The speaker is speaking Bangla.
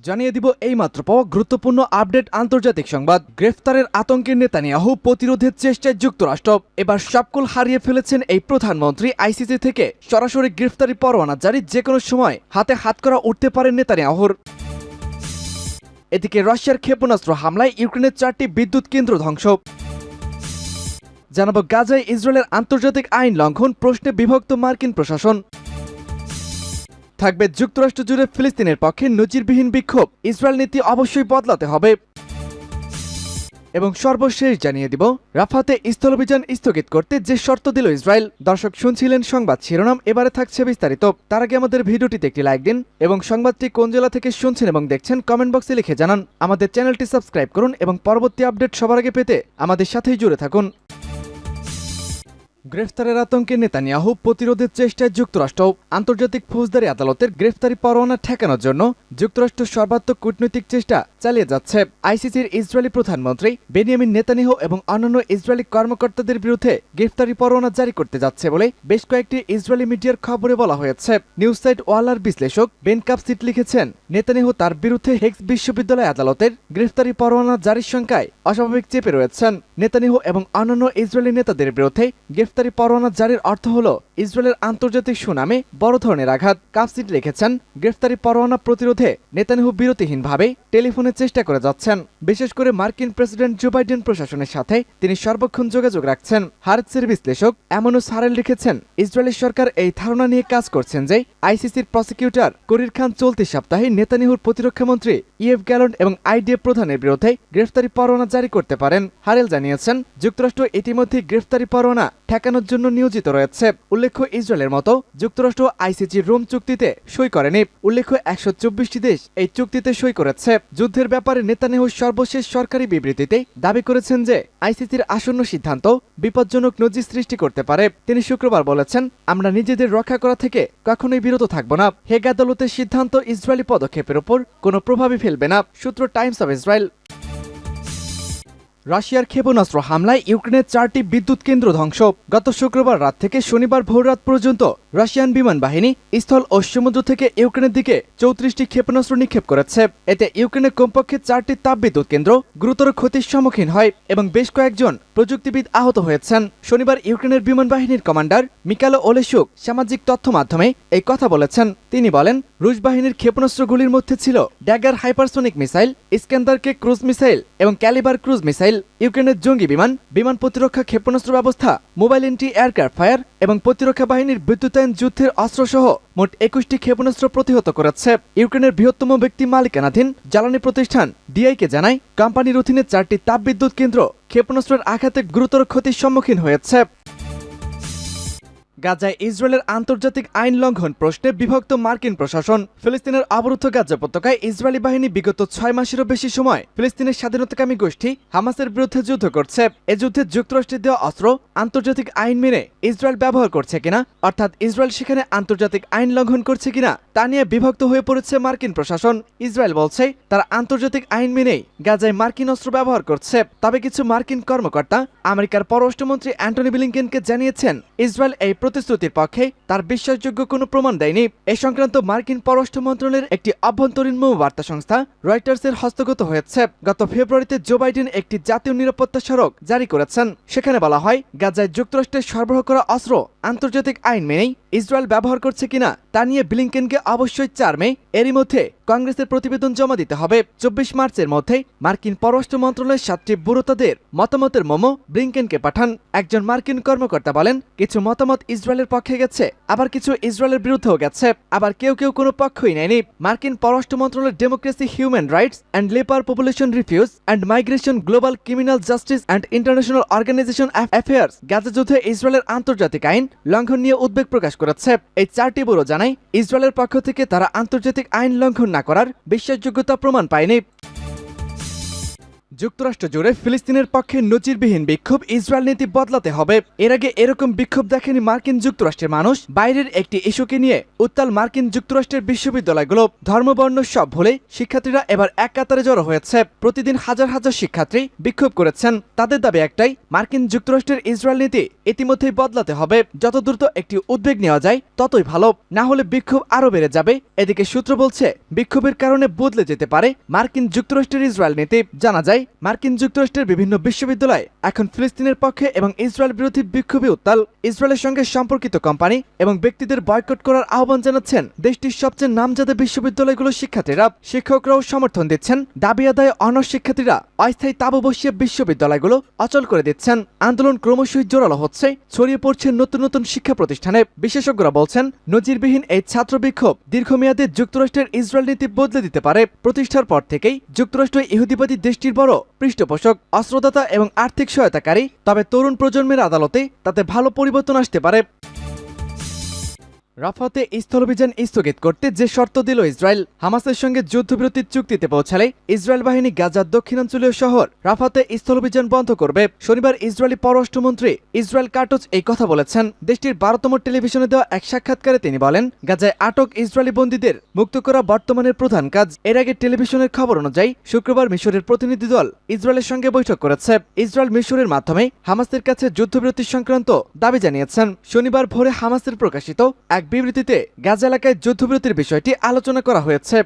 জানিয়ে দিব এইমাত্র পাওয়া গুরুত্বপূর্ণ আপডেট আন্তর্জাতিক সংবাদ। গ্রেফতারের আতঙ্কে নেতানিয়াহু প্রতিরোধের চেষ্টায় যুক্তরাষ্ট্র। এবার সবকুল হারিয়ে ফেলেছেন এই প্রধানমন্ত্রী। আইসিসি থেকে সরাসরি গ্রেফতারি পরোয়ানা জারি, যে কোনো সময় হাতে হাতকড়া উঠতে পারে নেতানিয়াহুর। এদিকে রাশিয়ার ক্ষেপণাস্ত্র হামলায় ইউক্রেনের 4টি বিদ্যুৎ কেন্দ্র ধ্বংস। জানাবো গাজায় ইসরায়েলের আন্তর্জাতিক আইন লঙ্ঘন প্রশ্নে বিভক্ত মার্কিন প্রশাসন। থাকবে যুক্তরাষ্ট্র জুড়ে ফিলিস্তিনের পক্ষে নজিরবিহীন বিক্ষোভ, ইসরায়েল নীতি অবশ্যই বদলাতে হবে। এবং সর্বশেষ জানিয়ে দিব রাফাতে স্থলাভিযান স্থগিত করতে যে শর্ত দিল ইসরায়েল। দর্শক, শুনছিলেন সংবাদ শিরোনাম, এবারে থাকছে বিস্তারিত। তার আগে আমাদের ভিডিওটিতে একটি লাইক দিন এবং সংবাদটি কোন জেলা থেকে শুনছেন এবং দেখছেন কমেন্ট বক্সে লিখে জানান। আমাদের চ্যানেলটি সাবস্ক্রাইব করুন এবং পরবর্তী আপডেট সবার আগে পেতে আমাদের সাথেই জুড়ে থাকুন। গ্রেফতারের আতঙ্কে নেতানিয়াহু প্রতিরোধের চেষ্টায় যুক্তরাষ্ট্র। আন্তর্জাতিক ফৌজদারি আদালতের গ্রেফতারি পরোয়ানা ঠেকানোর জন্য যুক্তরাষ্ট্র সর্বাত্মক কূটনৈতিক চেষ্টা চালিয়ে যাচ্ছে। আইসিসির ইসরায়েলি প্রধানমন্ত্রী বেনিয়ামিন নেতানিয়াহু এবং অন্যান্য ইসরায়েলি কর্মকর্তাদের বিরুদ্ধে গ্রেফতারি পরোয়ানা জারি করতে যাচ্ছে বলে বেশ কয়েকটি ইসরায়েলি মিডিয়ার খবরে বলা হয়েছে। নিউজ সাইট ওয়ালার বিশ্লেষক বেন কাপসিট লিখেছেন, নেতানিয়াহু তার বিরুদ্ধে হেক্স বিশ্ববিদ্যালয় আদালতের গ্রেফতারি পরোয়ানা জারির সংখ্যায় অস্বাভাবিক চেপে রয়েছেন। নেতানিয়াহু এবং অন্যান্য ইসরায়েলি নেতাদের বিরুদ্ধে গ্রেফতারি পরোয়ানা জারির অর্থ হল ইসরায়েলের আন্তর্জাতিক সুনামে বড় ধরনের আঘাত। কাপসিট লিখেছেন, গ্রেফতারি পরোয়ানা প্রতিরোধে নেতানিয়াহু বিরতিহীনভাবে টেলিফোনে চেষ্টা করে যাচ্ছেন। বিশেষ করে মার্কিন প্রেসিডেন্ট জো বাইডেন প্রশাসনের সাথে তিনি সর্বক্ষণ যোগাযোগ রাখছেন। হারেৎসের বিশ্লেষক এমনুস হারেল লিখেছেন, ইসরায়েলি সরকার এই ধারণা নিয়ে কাজ করছেন যে আইসিসির প্রসিকিউটর করির খান চলতি সপ্তাহে নেতানিয়াহুর প্রতিরক্ষামন্ত্রী ইয়েভ গ্যালন্ট এবং আইডিএফ প্রধানের বিরুদ্ধে গ্রেফতারি পরোয়ানা জারি করতে পারেন। হারেল জানিয়েছেন, যুক্তরাষ্ট্র ইতিমধ্যে গ্রেফতারি পরোয়ানা ঠেকানোর জন্য নিয়োজিত রয়েছে। উল্লেখ্য, ইসরায়েলের মতো যুক্তরাষ্ট্র আইসিসি রোম চুক্তিতে সই করেনি। উল্লেখ্য, 124টি দেশ এই চুক্তিতে সই করেছে। যুদ্ধের ব্যাপারে নেতানিয়াহু সর্বশেষ সরকারি বিবৃতিতে দাবি করেছেন যে আইসিসির আসন্ন সিদ্ধান্ত বিপজ্জনক নজির সৃষ্টি করতে পারে। তিনি শুক্রবার বলেছেন, আমরা নিজেদের রক্ষা করা থেকে কখনোই বিরত থাকব না। হেগ আদালতের সিদ্ধান্ত ইসরায়েলি পদক্ষেপের উপর কোনো প্রভাবই ফেলবে না। সূত্র টাইমস অব ইসরায়েল। রাশিয়ার ক্ষেপণাস্ত্র হামলায় ইউক্রেনের 4টি বিদ্যুৎ কেন্দ্র ধ্বংস। গত শুক্রবার রাত থেকে শনিবার ভোররাত পর্যন্ত রাশিয়ান বিমান বাহিনী স্থল ও সমুদ্র থেকে ইউক্রেনের দিকে 34টি ক্ষেপণাস্ত্র নিক্ষেপ করেছে। এতে ইউক্রেনের কমপক্ষে 4টি তাপবিদ্যুৎ কেন্দ্র গুরুতর ক্ষতির সম্মুখীন হয় এবং বেশ কয়েকজন প্রযুক্তিবিদ আহত হয়েছেন। শনিবার ইউক্রেনের বিমান বাহিনীর কমান্ডার মিকালো ওলেশুক সামাজিক তথ্য মাধ্যমে এই কথা বলেছেন। তিনি বলেন, রুশ বাহিনীর ক্ষেপণাস্ত্রগুলির মধ্যে ছিল ড্যাগার হাইপারসোনিক মিসাইল, ইস্কান্দারকে ক্রুজ মিসাইল এবং ক্যালিবার ক্রুজ মিসাইল। ইউক্রেনের জঙ্গি বিমান প্রতিরক্ষা ক্ষেপণাস্ত্র ব্যবস্থা, মোবাইল এন্টি এয়ারক্রাফট ফায়ার এবং প্রতিরক্ষা বাহিনীর বিদ্যুতায়ন যুদ্ধের অস্ত্রসহ মোট 21টি ক্ষেপণাস্ত্র প্রতিহত করেছে। ইউক্রেনের বৃহত্তম ব্যক্তি মালিকানাধীন জ্বালানি প্রতিষ্ঠান ডিআইকে জানায়, কোম্পানির অধীনে 4টি তাপবিদ্যুৎ কেন্দ্র ক্ষেপণাস্ত্রের আঘাতে গুরুতর ক্ষতির সম্মুখীন হয়েছে। গাজায় ইসরায়েলের আন্তর্জাতিক আইন লঙ্ঘন প্রশ্নে বিভক্ত মার্কিন প্রশাসন। ফিলিস্তিনের অবরুদ্ধ গাজা উপত্যকায় ইসরায়েলি বাহিনী বিগত 6 মাসেরও বেশি সময় ফিলিস্তিনের স্বাধীনতাকামী গোষ্ঠী হামাসের বিরুদ্ধে যুদ্ধ করছে। এ যুদ্ধে যুক্তরাষ্ট্রের দেওয়া অস্ত্র আন্তর্জাতিক আইন মেনে ইসরায়েল ব্যবহার করছে কিনা, অর্থাৎ ইসরায়েল সেখানে আন্তর্জাতিক আইন লঙ্ঘন করছে কিনা তা নিয়ে বিভক্ত হয়ে পড়েছে মার্কিন প্রশাসন। ইসরায়েল বলছে তারা আন্তর্জাতিক আইন মেনেই গাজায় মার্কিন অস্ত্র ব্যবহার করছে। তবে কিছু মার্কিন কর্মকর্তা আমেরিকার পররাষ্ট্রমন্ত্রী অ্যান্টনি ব্লিংকেনকে জানিয়েছেন, ইসরায়েল এই প্রতিশ্রুতির পক্ষে তার বিশ্বাসযোগ্য কোনো প্রমাণ দেয়নি। এ সংক্রান্ত মার্কিন পররাষ্ট্র মন্ত্রণালয়ের একটি অভ্যন্তরীণ বার্তা সংস্থা রয়টার্সের হস্তগত হয়েছে। গত ফেব্রুয়ারিতে জো বাইডেন একটি জাতীয় নিরাপত্তা স্মারক জারি করেছেন। সেখানে বলা হয়, গাজায় যুক্তরাষ্ট্রের সরবরাহ করা অস্ত্র আন্তর্জাতিক আইন মেনেই ইসরায়েল ব্যবহার করছে কিনা তা নিয়ে ব্লিংকেনকে অবশ্যই 4 মে এরই মধ্যে কংগ্রেসের প্রতিবেদন জমা দিতে হবে। 24 মার্চের মধ্যে মার্কিন পররাষ্ট্র মন্ত্রণালয়ের 7টি ব্যুরোতাদের মতামতের মেমো ব্লিংকেনকে পাঠান। একজন মার্কিন কর্মকর্তা বলেন, কিছু মতামত ইসরায়েলের পক্ষে গেছে, আবার কিছু ইসরায়েলের বিরুদ্ধেও গেছে, আবার কেউ কোনো পক্ষই নেয়নি। মার্কিন পররাষ্ট্র মন্ত্রণালয়ের democracy, human rights and labour, population refugees and migration, global criminal justice and international organisation affairs Gaza যুদ্ধে ইসরায়েলের আন্তর্জাতিক আইন লঙ্ঘন নিয়ে উদ্বেগ প্রকাশ করেছে। এই 4টি ব্যুরো জানায়, ইসরায়েলের পক্ষ থেকে তারা আন্তর্জাতিক আইন লঙ্ঘন না করার বিশ্বাসযোগ্যতা প্রমাণ পায়নি। যুক্তরাষ্ট্র জুড়ে ফিলিস্তিনের পক্ষে নজিরবিহীন বিক্ষোভ, ইসরায়েল নীতি বদলাতে হবে। এর আগে এরকম বিক্ষোভ দেখেনি মার্কিন যুক্তরাষ্ট্রের মানুষ। বাইরের একটি ইস্যুকে নিয়ে উত্তাল মার্কিন যুক্তরাষ্ট্রের বিশ্ববিদ্যালয়গুলো, ধর্মবর্ণ সব ভুলে শিক্ষার্থীরা এবার এক কাতারে জড়ো হয়েছে। প্রতিদিন হাজার হাজার শিক্ষার্থী বিক্ষোভ করেছেন। তাদের দাবি একটাই, মার্কিন যুক্তরাষ্ট্রের ইসরায়েল নীতি ইতিমধ্যেই বদলাতে হবে। যত দ্রুত একটি উদ্বেগ নেওয়া যায় ততই ভালো, না হলে বিক্ষোভ আরও বেড়ে যাবে। এদিকে সূত্র বলছে, বিক্ষোভের কারণে বদলে যেতে পারে মার্কিন যুক্তরাষ্ট্রের ইসরায়েল নীতি। জানা যায়, মার্কিন যুক্তরাষ্ট্রের বিভিন্ন বিশ্ববিদ্যালয় এখন ফিলিস্তিনের পক্ষে এবং ইসরায়েল বিরোধী বিক্ষোভে উত্তাল। ইসরায়েলের সঙ্গে সম্পর্কিত কোম্পানি এবং ব্যক্তিদের বয়কট করার আহ্বান জানাচ্ছেন দেশটির সবচেয়ে নামজাদা বিশ্ববিদ্যালয়গুলোর শিক্ষার্থীরা। শিক্ষকরাও সমর্থন দিচ্ছেন। দাবি আদায়ে অনড় শিক্ষার্থীরা অস্থায়ী তাঁবু বসিয়ে বিশ্ববিদ্যালয়গুলো অচল করে দিচ্ছেন। আন্দোলন ক্রমশই জোরালো হচ্ছে, ছড়িয়ে পড়ছে নতুন নতুন শিক্ষা প্রতিষ্ঠানে। বিশেষজ্ঞরা বলছেন, নজিরবিহীন এই ছাত্র বিক্ষোভ দীর্ঘমেয়াদে যুক্তরাষ্ট্রের ইসরায়েল নীতি বদলে দিতে পারে। প্রতিষ্ঠার পর থেকেই যুক্তরাষ্ট্র ইহুদিবাদী দেশটির বড় পৃষ্ঠপোষক, অস্ত্রদাতা এবং আর্থিক সহায়তাকারী। তবে তরুণ প্রজন্মের আদালতে তাতে ভালো পরিবর্তন আসতে পারে। রাফাতে স্থলাভিযান স্থগিত করতে যে শর্ত দিল ইসরায়েল। হামাসের সঙ্গে যুদ্ধবিরতির চুক্তিতে পৌঁছালে ইসরায়েল বাহিনী গাজার দক্ষিণাঞ্চলীয় শহর রাফাতে স্থলাভিযান বন্ধ করবে। শনিবার ইসরায়েলি পররাষ্ট্রমন্ত্রী ইসরায়েল কাটজ এই কথা বলেছেন। দেশটির 12তম টেলিভিশনে দেওয়া এক সাক্ষাৎকারে তিনি বলেন, গাজায় আটক ইসরায়েলি বন্দীদের মুক্ত করা বর্তমানের প্রধান কাজ। এর আগে টেলিভিশনের খবর অনুযায়ী শুক্রবার মিশরের প্রতিনিধি দল ইসরায়েলের সঙ্গে বৈঠক করেছে। ইসরায়েল মিশরের মাধ্যমে হামাসের কাছে যুদ্ধবিরতি সংক্রান্ত দাবি জানিয়েছেন। শনিবার ভোরে হামাসের প্রকাশিত এক বিবৃতিতে গাজা এলাকায় যুদ্ধবিরতির বিষয়টি আলোচনা করা হয়েছে।